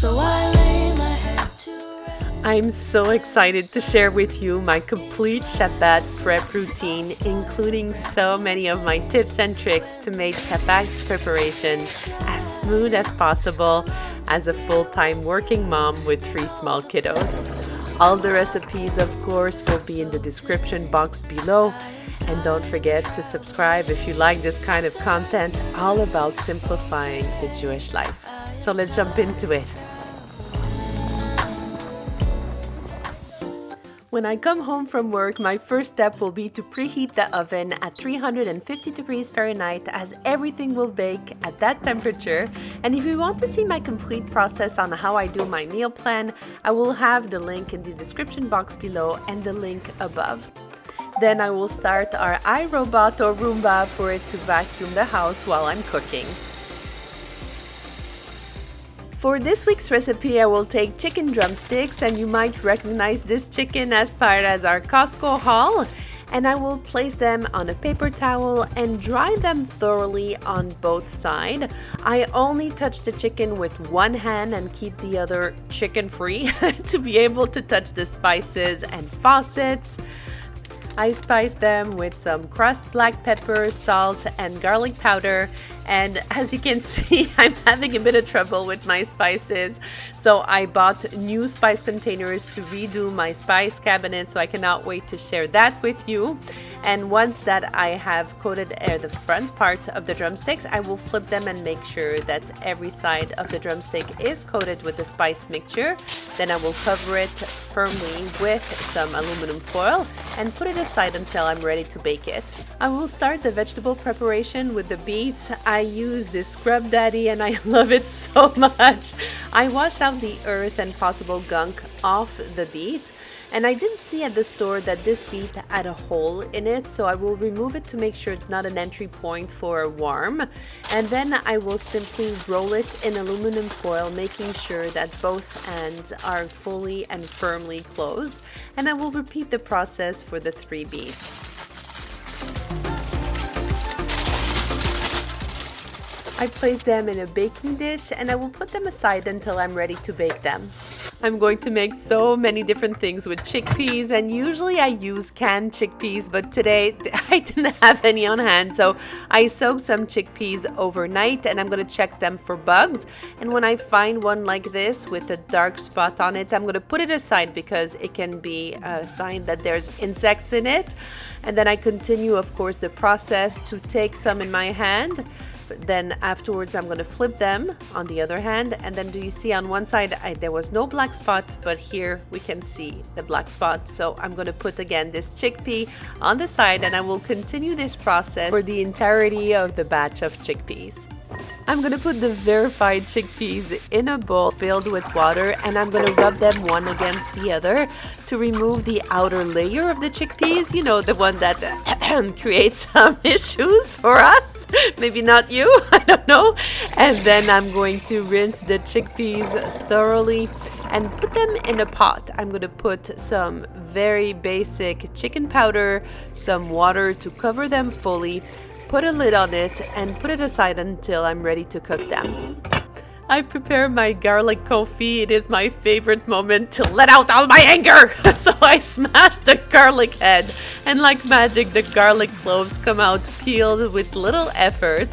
So I lay my head to rest. I'm so excited to share with you my complete Shabbat prep routine, including so many of my tips and tricks to make Shabbat preparation as smooth as possible as a full-time working mom with 3 small kiddos. All the recipes, of course, will be in the description box below. And don't forget to subscribe if you like this kind of content all about simplifying the Jewish life. So let's jump into it. When I come home from work, my first step will be to preheat the oven at 350 degrees Fahrenheit, as everything will bake at that temperature. And if you want to see my complete process on how I do my meal plan, I will have the link in the description box below and the link above. Then I will start our iRobot or Roomba for it to vacuum the house while I'm cooking. For this week's recipe, I will take chicken drumsticks, and you might recognize this chicken as part of our Costco haul. And I will place them on a paper towel and dry them thoroughly on both sides. I only touch the chicken with one hand and keep the other chicken free to be able to touch the spices and faucets. I spice them with some crushed black pepper, salt, and garlic powder. And as you can see, I'm having a bit of trouble with my spices. So I bought new spice containers to redo my spice cabinet, so I cannot wait to share that with you. And once that I have coated the front part of the drumsticks, I will flip them and make sure that every side of the drumstick is coated with the spice mixture. Then I will cover it firmly with some aluminum foil and put it aside until I'm ready to bake it. I will start the vegetable preparation with the beets. I use this Scrub Daddy and I love it so much. I wash out the earth and possible gunk off the beet. And I didn't see at the store that this beet had a hole in it, so I will remove it to make sure it's not an entry point for a worm. And then I will simply roll it in aluminum foil, making sure that both ends are fully and firmly closed. And I will repeat the process for the 3 beets. I place them in a baking dish and I will put them aside until I'm ready to bake them. I'm going to make so many different things with chickpeas, and usually I use canned chickpeas, but today I didn't have any on hand, so I soaked some chickpeas overnight and I'm going to check them for bugs. And when I find one like this with a dark spot on it, I'm going to put it aside because it can be a sign that there's insects in it. And then I continue, of course, the process to take some in my hand. Then afterwards I'm going to flip them on the other hand, and then do you see on one side there was no black spot, but here we can see the black spot. So I'm going to put again this chickpea on the side, and I will continue this process for the entirety of the batch of chickpeas. I'm going to put the verified chickpeas in a bowl filled with water, and I'm going to rub them one against the other to remove the outer layer of the chickpeas, you know, the one that creates some issues for us. Maybe not you, I don't know. And then I'm going to rinse the chickpeas thoroughly and put them in a pot. I'm going to put some very basic chicken powder, some water to cover them fully, put a lid on it, and put it aside until I'm ready to cook them. I prepare my garlic confit. It is my favorite moment to let out all my anger. So I smash the garlic head, and like magic, the garlic cloves come out peeled with little effort.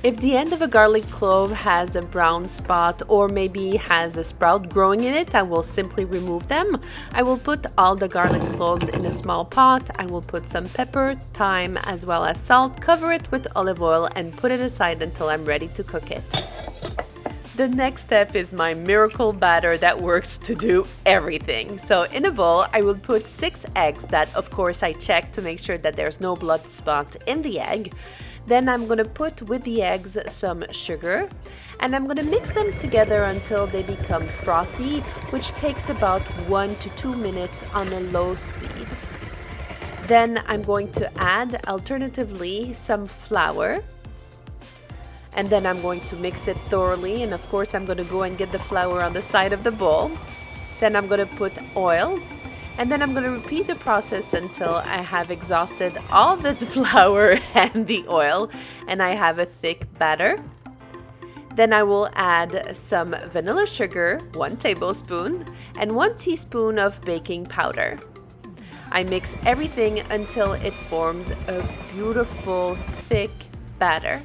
If the end of a garlic clove has a brown spot or maybe has a sprout growing in it, I will simply remove them. I will put all the garlic cloves in a small pot. I will put some pepper, thyme, as well as salt, cover it with olive oil, and put it aside until I'm ready to cook it. The next step is my miracle batter that works to do everything. So in a bowl, I will put 6 eggs that, of course, I check to make sure that there's no blood spot in the egg. Then I'm going to put with the eggs some sugar, and I'm going to mix them together until they become frothy, which takes about 1 to 2 minutes on a low speed. Then I'm going to add, alternatively, some flour. And then I'm going to mix it thoroughly, and of course I'm going to go and get the flour on the side of the bowl. Then I'm going to put oil, and then I'm going to repeat the process until I have exhausted all the flour and the oil, and I have a thick batter. Then I will add some vanilla sugar, 1 tablespoon, and 1 teaspoon of baking powder. I mix everything until it forms a beautiful, thick batter.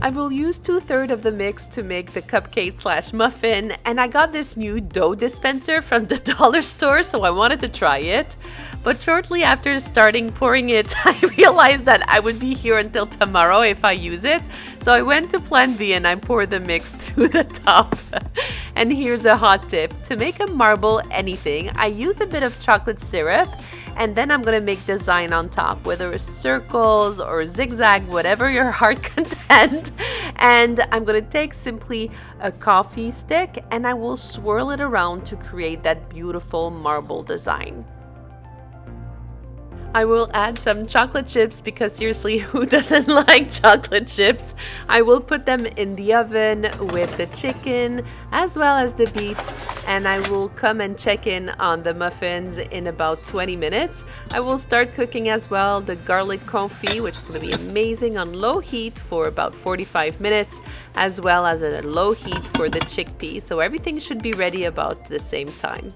I will use 2/3 of the mix to make the cupcake / muffin, and I got this new dough dispenser from the dollar store, so I wanted to try it. But shortly after starting pouring it, I realized that I would be here until tomorrow if I use it. So I went to Plan B and I poured the mix to the top. And here's a hot tip. To make a marble anything, I use a bit of chocolate syrup, and then I'm gonna make design on top, whether it's circles or zigzag, whatever your heart content. And I'm gonna take simply a coffee stick and I will swirl it around to create that beautiful marble design. I will add some chocolate chips because seriously, who doesn't like chocolate chips? I will put them in the oven with the chicken as well as the beets, and I will come and check in on the muffins in about 20 minutes. I will start cooking as well the garlic confit, which is going to be amazing, on low heat for about 45 minutes, as well as at a low heat for the chickpeas. So everything should be ready about the same time.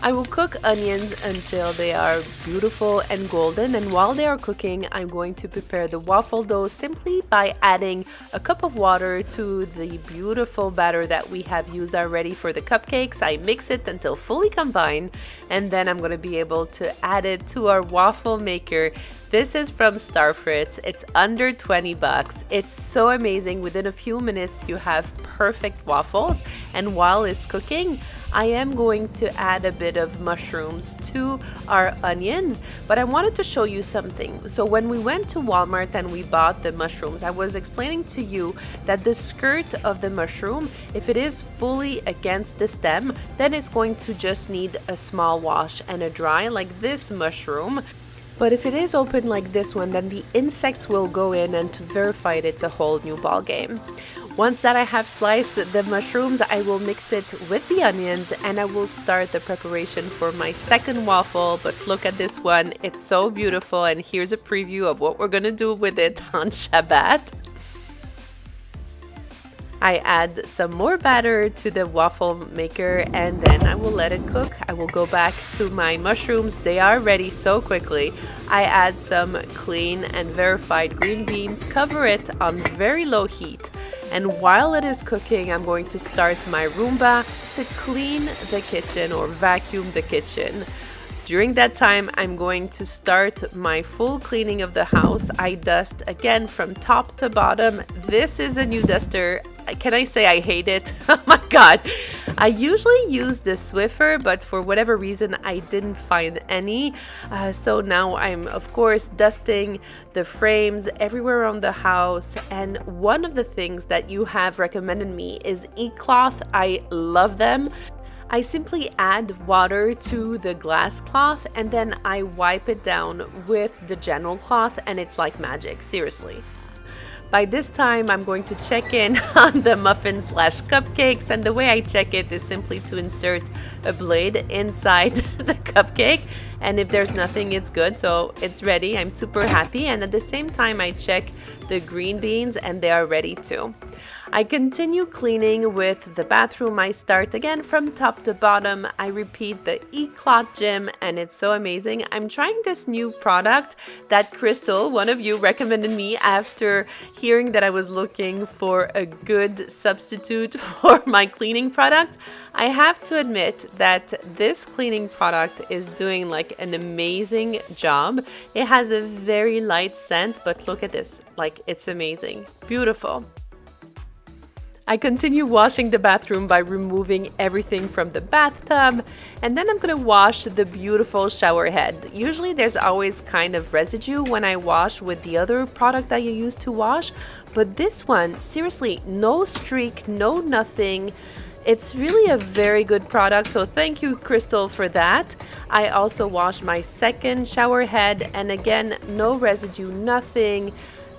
I will cook onions until they are beautiful and golden, and while they are cooking, I'm going to prepare the waffle dough simply by adding a cup of water to the beautiful batter that we have used already for the cupcakes. I mix it until fully combined, and then I'm going to be able to add it to our waffle maker. This is from Starfritz. It's under 20 bucks. It's so amazing. Within a few minutes, you have perfect waffles, and while it's cooking, I am going to add a bit of mushrooms to our onions, but I wanted to show you something. So when we went to Walmart and we bought the mushrooms, I was explaining to you that the skirt of the mushroom, if it is fully against the stem, then it's going to just need a small wash and a dry, like this mushroom. But if it is open like this one, then the insects will go in, and to verify it, it's a whole new ball game. Once that I have sliced the mushrooms, I will mix it with the onions and I will start the preparation for my second waffle. But look at this one, it's so beautiful, and here's a preview of what we're gonna do with it on Shabbat. I add some more batter to the waffle maker and then I will let it cook. I will go back to my mushrooms. They are ready so quickly. I add some clean and verified green beans, cover it on very low heat. And while it is cooking, I'm going to start my Roomba to clean the kitchen or vacuum the kitchen. During that time, I'm going to start my full cleaning of the house. I dust again from top to bottom. This is a new duster. Can I say I hate it? Oh my God. I usually use the Swiffer, but for whatever reason, I didn't find any. So now I'm, of course, dusting the frames everywhere around the house. And one of the things that you have recommended me is e-cloth. I love them. I simply add water to the glass cloth and then I wipe it down with the general cloth, and it's like magic, seriously. By this time, I'm going to check in on the muffins / cupcakes, and the way I check it is simply to insert a blade inside the cupcake, and if there's nothing, it's good, so it's ready. I'm super happy, and at the same time, I check the green beans and they are ready too. I continue cleaning with the bathroom. I start again from top to bottom. I repeat the e-cloth gym and it's so amazing. I'm trying this new product that Crystal, one of you, recommended me after hearing that I was looking for a good substitute for my cleaning product. I have to admit that this cleaning product is doing like an amazing job. It has a very light scent, but look at this, like it's amazing, beautiful. I continue washing the bathroom by removing everything from the bathtub, and then I'm gonna wash the beautiful shower head. Usually there's always kind of residue when I wash with the other product that you use to wash, but this one, seriously, no streak, no nothing. It's really a very good product, so thank you, Crystal, for that. I also washed my second shower head, and again, no residue, nothing.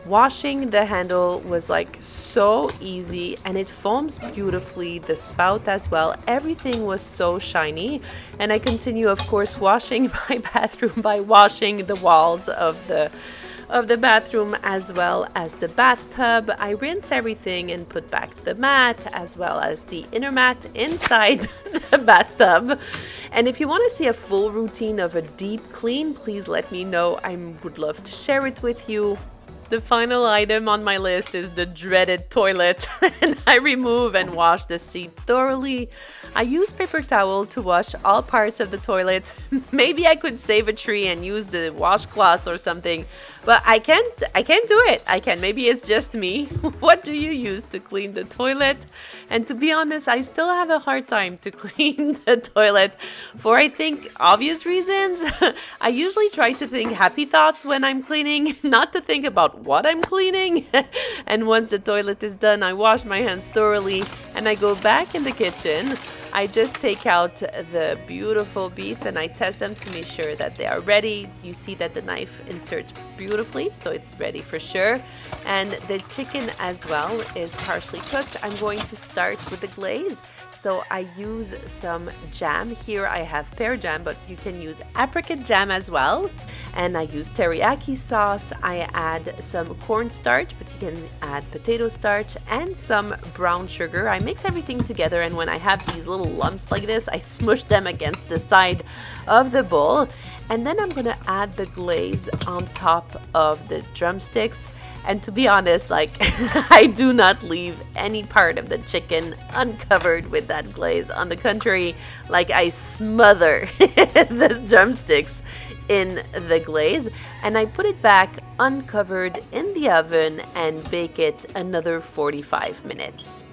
Washing the handle was like so easy and it foams beautifully, the spout as well. Everything was so shiny, and I continue, of course, washing my bathroom by washing the walls of the of the bathroom as well as the bathtub. I rinse everything and put back the mat as well as the inner mat inside the bathtub. And if you want to see a full routine of a deep clean, please let me know. I would love to share it with you. The final item on my list is the dreaded toilet, and I remove and wash the seat thoroughly. I use paper towel to wash all parts of the toilet. Maybe I could save a tree and use the washcloths or something, but I can't do it. Maybe it's just me. What do you use to clean the toilet? And to be honest, I still have a hard time to clean the toilet for, I think, obvious reasons. I usually try to think happy thoughts when I'm cleaning, not to think about what I'm cleaning. And once the toilet is done, I wash my hands thoroughly and I go back in the kitchen. I just take out the beautiful beets and I test them to make sure that they are ready. You see that the knife inserts beautifully, so it's ready for sure. And the chicken as well is partially cooked. I'm going to start with the glaze. So I use some jam. Here I have pear jam, but you can use apricot jam as well. And I use teriyaki sauce. I add some cornstarch, but you can add potato starch and some brown sugar. I mix everything together, and when I have these little lumps like this, I smush them against the side of the bowl. And then I'm gonna add the glaze on top of the drumsticks. And to be honest, I do not leave any part of the chicken uncovered with that glaze. On the contrary, I smother the drumsticks in the glaze and I put it back uncovered in the oven and bake it another 45 minutes.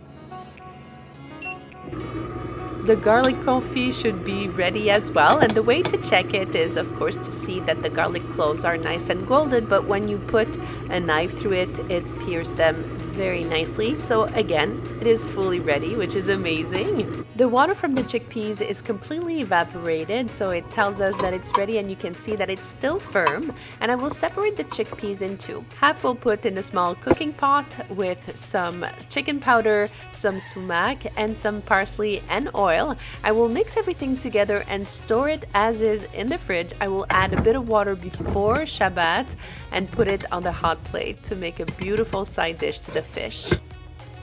The garlic confit should be ready as well, and the way to check it is, of course, to see that the garlic cloves are nice and golden, but when you put a knife through it, it peels them very nicely. So again, it is fully ready, which is amazing. The water from the chickpeas is completely evaporated, so it tells us that it's ready, and you can see that it's still firm. And I will separate the chickpeas in two. Half will put in a small cooking pot with some chicken powder, some sumac, and some parsley and oil. I will mix everything together and store it as is in the fridge. I will add a bit of water before Shabbat and put it on the hot plate to make a beautiful side dish to the fish.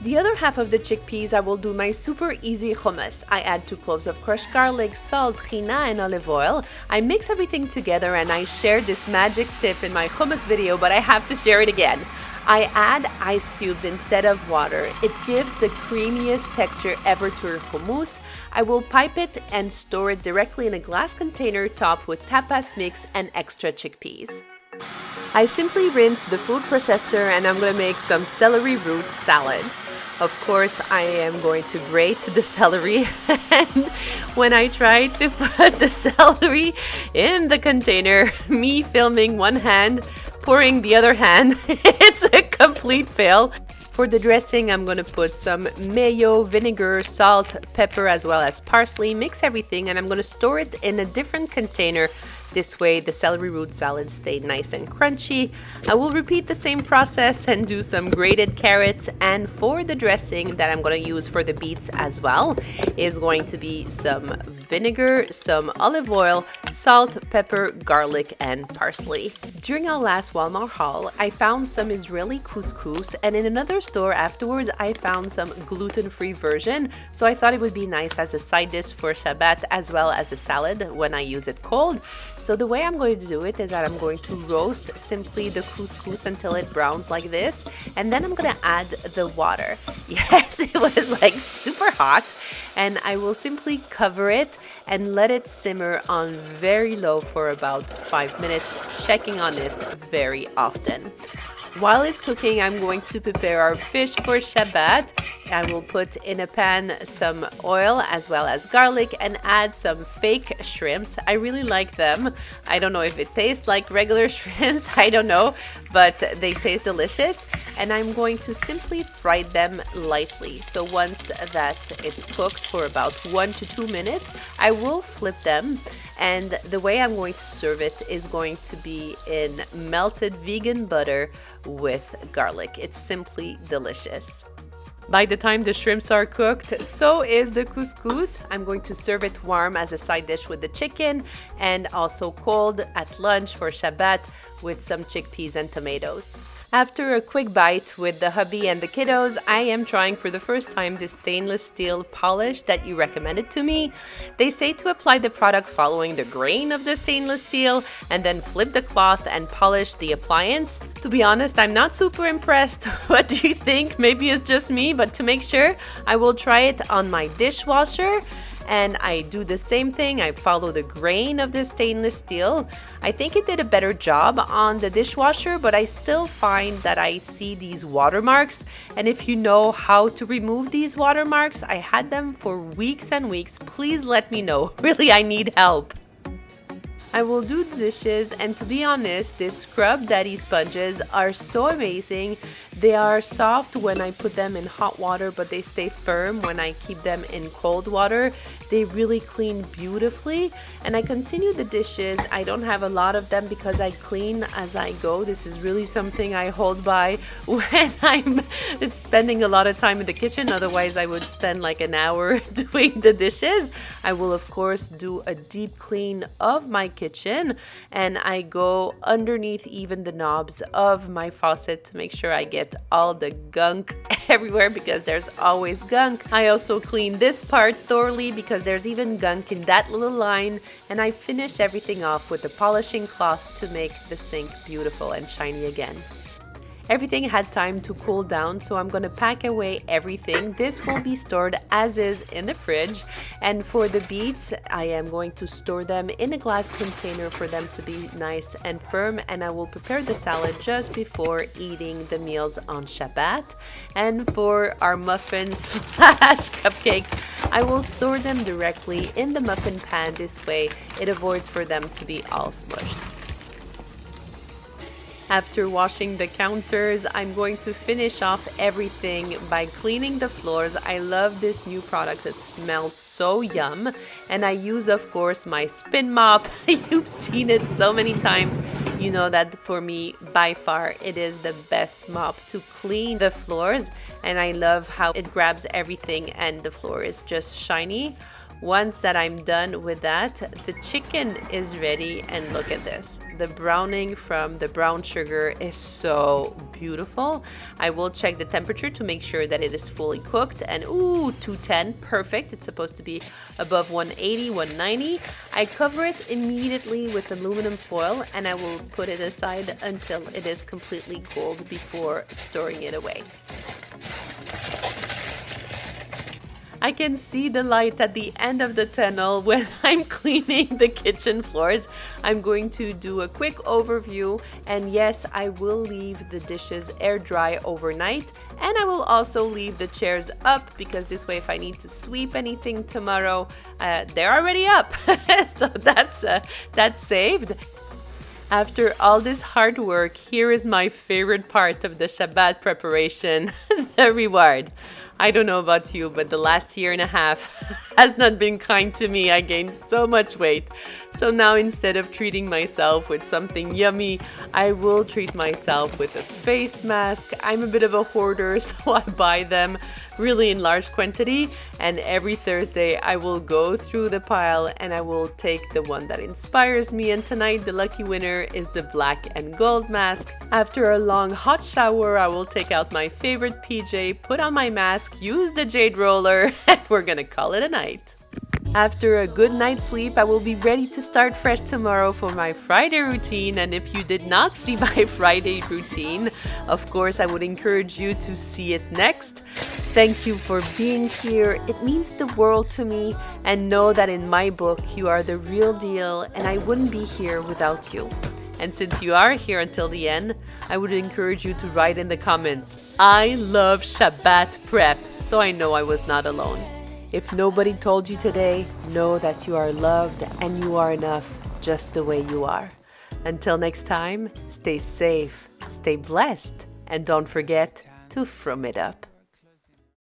The other half of the chickpeas, I will do my super easy hummus. I add 2 cloves of crushed garlic, salt, trina, and olive oil. I mix everything together, and I shared this magic tip in my hummus video, but I have to share it again. I add ice cubes instead of water. It gives the creamiest texture ever to your hummus. I will pipe it and store it directly in a glass container topped with tapas mix and extra chickpeas. I simply rinse the food processor and I'm going to make some celery root salad. Of course, I am going to grate the celery, and when I try to put the celery in the container, me filming one hand, pouring the other hand, it's a complete fail. For the dressing, I'm going to put some mayo, vinegar, salt, pepper, as well as parsley, mix everything, and I'm going to store it in a different container. This way, the celery root salad stays nice and crunchy. I will repeat the same process and do some grated carrots. And for the dressing that I'm going to use for the beets as well is going to be some vinegar, some olive oil, salt, pepper, garlic, and parsley. During our last Walmart haul, I found some Israeli couscous, and in another store afterwards, I found some gluten-free version. So I thought it would be nice as a side dish for Shabbat as well as a salad when I use it cold. So the way I'm going to do it is that I'm going to roast simply the couscous until it browns like this, and then I'm going to add the water. Yes, it was super hot, and I will simply cover it and let it simmer on very low for about 5 minutes, checking on it very often. While it's cooking, I'm going to prepare our fish for Shabbat. I will put in a pan some oil as well as garlic and add some fake shrimps. I really like them. I don't know if it tastes like regular shrimps, I don't know, but they taste delicious. And I'm going to simply fry them lightly. So once that it's cooked for about 1 to 2 minutes, I will flip them. And the way I'm going to serve it is going to be in melted vegan butter with garlic. It's simply delicious. By the time the shrimps are cooked, so is the couscous. I'm going to serve it warm as a side dish with the chicken and also cold at lunch for Shabbat with some chickpeas and tomatoes. After a quick bite with the hubby and the kiddos, I am trying for the first time this stainless steel polish that you recommended to me. They say to apply the product following the grain of the stainless steel and then flip the cloth and polish the appliance. To be honest, I'm not super impressed. What do you think? Maybe it's just me, but to make sure, I will try it on my dishwasher. And I do the same thing. I follow the grain of the stainless steel. I think it did a better job on the dishwasher, but I still find that I see these watermarks. And if you know how to remove these watermarks, I had them for weeks and weeks. Please let me know. Really, I need help. I will do the dishes, and to be honest, these Scrub Daddy sponges are so amazing. They are soft when I put them in hot water, but they stay firm when I keep them in cold water. They really clean beautifully, and I continue the dishes. I don't have a lot of them because I clean as I go. This is really something I hold by when I'm spending a lot of time in the kitchen. Otherwise, I would spend like an hour doing the dishes. I will, of course, do a deep clean of my kitchen, and I go underneath even the knobs of my faucet to make sure I get all the gunk everywhere because there's always gunk. I also clean this part thoroughly because there's even gunk in that little line, and I finish everything off with a polishing cloth to make the sink beautiful and shiny again. Everything had time to cool down, so I'm going to pack away everything. This will be stored as is in the fridge. And for the beets, I am going to store them in a glass container for them to be nice and firm. And I will prepare the salad just before eating the meals on Shabbat. And for our muffins / cupcakes, I will store them directly in the muffin pan. This way, it avoids for them to be all smushed. After washing the counters, I'm going to finish off everything by cleaning the floors. I love this new product. It smells so yum. And I use, of course, my spin mop. You've seen it so many times. You know that for me, by far, it is the best mop to clean the floors. And I love how it grabs everything and the floor is just shiny. Once that I'm done with that, the chicken is ready, and look at this. The browning from the brown sugar is so beautiful. I will check the temperature to make sure that it is fully cooked, and ooh, 210, perfect. It's supposed to be above 180, 190. I cover it immediately with aluminum foil, and I will put it aside until it is completely cooled before storing it away. I can see the light at the end of the tunnel when I'm cleaning the kitchen floors. I'm going to do a quick overview, and yes, I will leave the dishes air dry overnight, and I will also leave the chairs up because this way if I need to sweep anything tomorrow, they're already up. So that's saved. After all this hard work, here is my favorite part of the Shabbat preparation, the reward. I don't know about you, but the last year and a half has not been kind to me. I gained so much weight. So now instead of treating myself with something yummy, I will treat myself with a face mask. I'm a bit of a hoarder, so I buy them really in large quantity. And every Thursday, I will go through the pile and I will take the one that inspires me. And tonight, the lucky winner is the black and gold mask. After a long hot shower, I will take out my favorite PJ, put on my mask, use the jade roller, and we're gonna call it a night. After a good night's sleep, I will be ready to start fresh tomorrow for my Friday routine. And if you did not see my Friday routine, of course, I would encourage you to see it next. Thank you for being here. It means the world to me. And know that in my book, you are the real deal, and I wouldn't be here without you. And since you are here until the end, I would encourage you to write in the comments, I love Shabbat prep, so I know I was not alone. If nobody told you today, know that you are loved and you are enough just the way you are. Until next time, stay safe, stay blessed, and don't forget to frum it up.